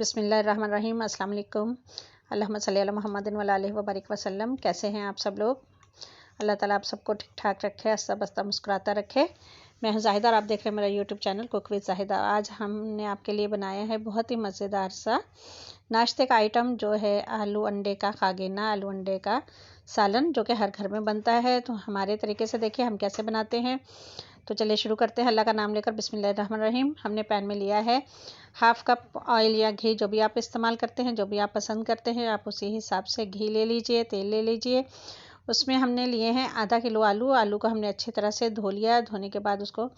बिस्मिल्लाहिर्रहमानिर्रहीम। अस्सलाम वालेकुम। अल्लाहुम्मा सल्ली अला मुहम्मदिन व आलिहि व बारिक वसल्लम। कैसे हैं आप सब लोग? अल्लाह ताला आप सबको ठीक ठाक रखे, हंसता बसता मुस्कुराता रखे। मैं हूं जाहिदा और आप देख रहे हैं मेरा YouTube channel cook with Zahida. आज हमने आपके लिए बनाया है बहुत ही मज़ेदार सा नाश्ते का आइटम, जो है आलू अंडे का खागेना, आलू अंडे का सालन, जो कि हर घर में बनता है। तो हमारे तरीके से देखिए हम कैसे बनाते हैं। तो चलिए शुरू करते हैं अल्लाह का नाम लेकर। बिस्मिल्लाहिर्रहमानिर्रहीम। हमने पैन में लिया है हाफ़ कप ऑयल या घी, जो भी आप इस्तेमाल करते हैं, जो भी आप पसंद करते हैं, आप उसी हिसाब से घी ले लीजिए, तेल ले लीजिए। उसमें हमने लिए हैं आधा किलो आलू। आलू को हमने अच्छी तरह से धो लिया। धोने के बाद उसको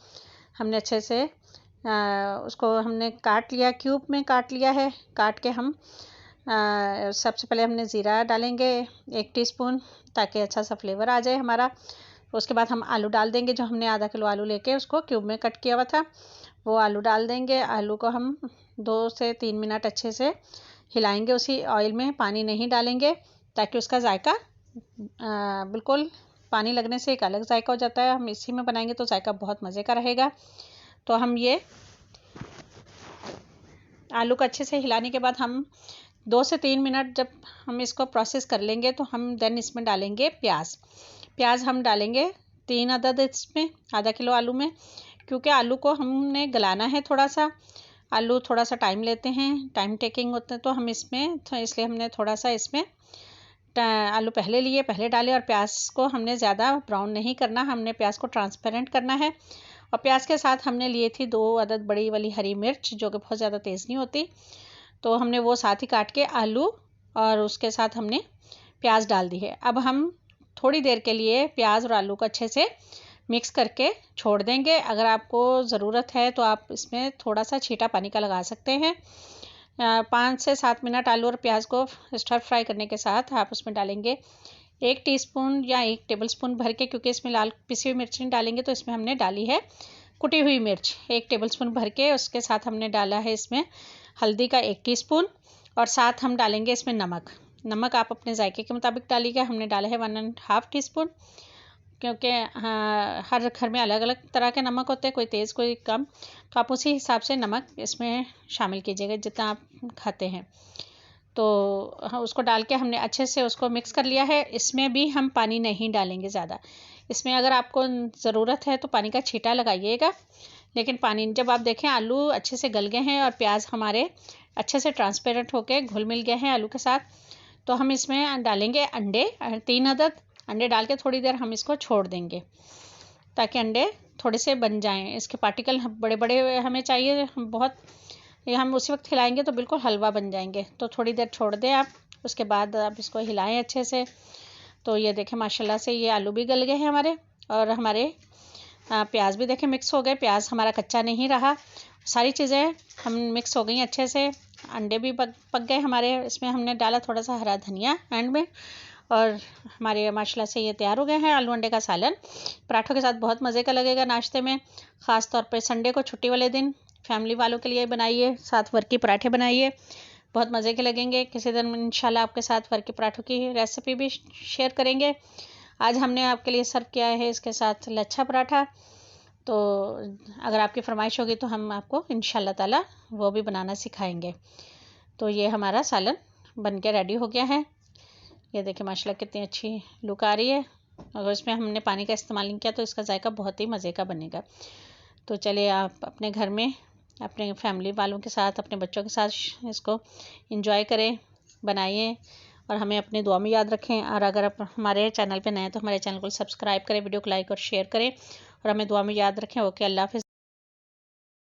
हमने अच्छे से उसको हमने काट लिया, क्यूब में काट लिया है। काट के हम सबसे पहले हमने ज़ीरा डालेंगे 1 टीस्पून, ताकि अच्छा सा फ्लेवर आ जाए हमारा। उसके बाद हम आलू डाल देंगे, जो हमने आधा किलो आलू लेके उसको क्यूब में कट किया हुआ था, वो आलू डाल देंगे। आलू को हम 2 से 3 मिनट अच्छे से हिलाएंगे उसी ऑयल में। पानी नहीं डालेंगे, ताकि उसका जायका बिल्कुल, पानी लगने से एक अलग जायका हो जाता है। हम इसी में बनाएंगे तो जायका बहुत मज़े का रहेगा। तो हम ये आलू को अच्छे से हिलाने के बाद हम 2 से 3 मिनट जब हम इसको प्रोसेस कर लेंगे, तो हम देन इसमें डालेंगे प्याज हम डालेंगे 3 अदद इसमें, आधा किलो आलू में। क्योंकि आलू को हमने गलाना है थोड़ा सा, आलू थोड़ा सा टाइम लेते हैं, टाइम टेकिंग होते हैं, तो हम इसमें तो इसलिए हमने थोड़ा सा इसमें आलू पहले डाले। और प्याज को हमने ज़्यादा ब्राउन नहीं करना, हमने प्याज को ट्रांसपेरेंट करना है। और प्याज के साथ हमने लिए थी 2 अदद बड़ी वाली हरी मिर्च, जो कि बहुत ज़्यादा तेज़ नहीं होती, तो हमने वो साथ ही काट के आलू और उसके साथ हमने प्याज डाल दी है। अब हम थोड़ी देर के लिए प्याज और आलू को अच्छे से मिक्स करके छोड़ देंगे। अगर आपको ज़रूरत है तो आप इसमें थोड़ा सा छींटा पानी का लगा सकते हैं। 5 से 7 मिनट आलू और प्याज को स्टर फ्राई करने के साथ आप उसमें डालेंगे 1 टीस्पून या 1 टेबलस्पून भर के, क्योंकि इसमें लाल पिसी हुई मिर्च नहीं डालेंगे, तो इसमें हमने डाली है कुटी हुई मिर्च 1 टेबलस्पून भर के। उसके साथ हमने डाला है इसमें हल्दी का 1 टीस्पून, और साथ हम डालेंगे इसमें नमक आप अपने जायके के मुताबिक डालिएगा। हमने डाला है 1.5 टीस्पून, क्योंकि हाँ, हर घर में अलग अलग तरह के नमक होते हैं, कोई तेज़ कोई कम, तो आप उसी हिसाब से नमक इसमें शामिल कीजिएगा जितना आप खाते हैं। तो हाँ, उसको डाल के हमने अच्छे से उसको मिक्स कर लिया है। इसमें भी हम पानी नहीं डालेंगे ज़्यादा। इसमें अगर आपको ज़रूरत है तो पानी का छींटा लगाइएगा, लेकिन पानी जब आप देखें आलू अच्छे से गल गए हैं और प्याज हमारे अच्छे से ट्रांसपेरेंट होके घुल मिल गए हैं आलू के साथ, तो हम इसमें डालेंगे अंडे 3 अदद। अंडे डाल के थोड़ी देर हम इसको छोड़ देंगे, ताकि अंडे थोड़े से बन जाएं। इसके पार्टिकल बड़े बड़े हमें चाहिए, हम बहुत, ये हम उसी वक्त हिलाएंगे तो बिल्कुल हलवा बन जाएंगे। तो थोड़ी देर छोड़ दें आप, उसके बाद आप इसको हिलाएं अच्छे से। तो ये देखें माशाल्लाह से ये आलू भी गल गए हैं हमारे, और हमारे प्याज भी देखें मिक्स हो गए, प्याज हमारा कच्चा नहीं रहा, सारी चीज़ें हम मिक्स हो गई अच्छे से। अंडे भी पक गए हमारे। इसमें हमने डाला थोड़ा सा हरा धनिया एंड में, और हमारे माशाल्लाह से ये तैयार हो गए हैं आलू अंडे का सालन। पराठों के साथ बहुत मज़े का लगेगा नाश्ते में, ख़ास तौर पे संडे को छुट्टी वाले दिन फैमिली वालों के लिए बनाइए, साथ वर्की पराठे बनाइए, बहुत मज़े के लगेंगे। किसी दिन इंशाल्लाह आपके साथ वर्की पराठों की रेसिपी भी शेयर करेंगे। आज हमने आपके लिए सर्व किया है इसके साथ लच्छा पराठा। तो अगर आपकी फरमाइश होगी तो हम आपको इंशाल्लाह ताला वो भी बनाना सिखाएंगे। तो ये हमारा सालन बन के रेडी हो गया है। ये देखिए माशाल्लाह कितनी अच्छी लुक आ रही है। अगर इसमें हमने पानी का इस्तेमाल नहीं किया तो इसका जायका बहुत ही मज़े का बनेगा। तो चलिए आप अपने घर में अपने फैमिली वालों के साथ, अपने बच्चों के साथ इसको एंजॉय करें, बनाइए, और हमें अपनी दुआ में याद रखें। और अगर आप हमारे चैनल पे नए हैं तो हमारे चैनल को सब्सक्राइब करें, वीडियो को लाइक और शेयर करें, और हमें दुआ में याद रखें। ओके, अल्लाह हाफ़िज़।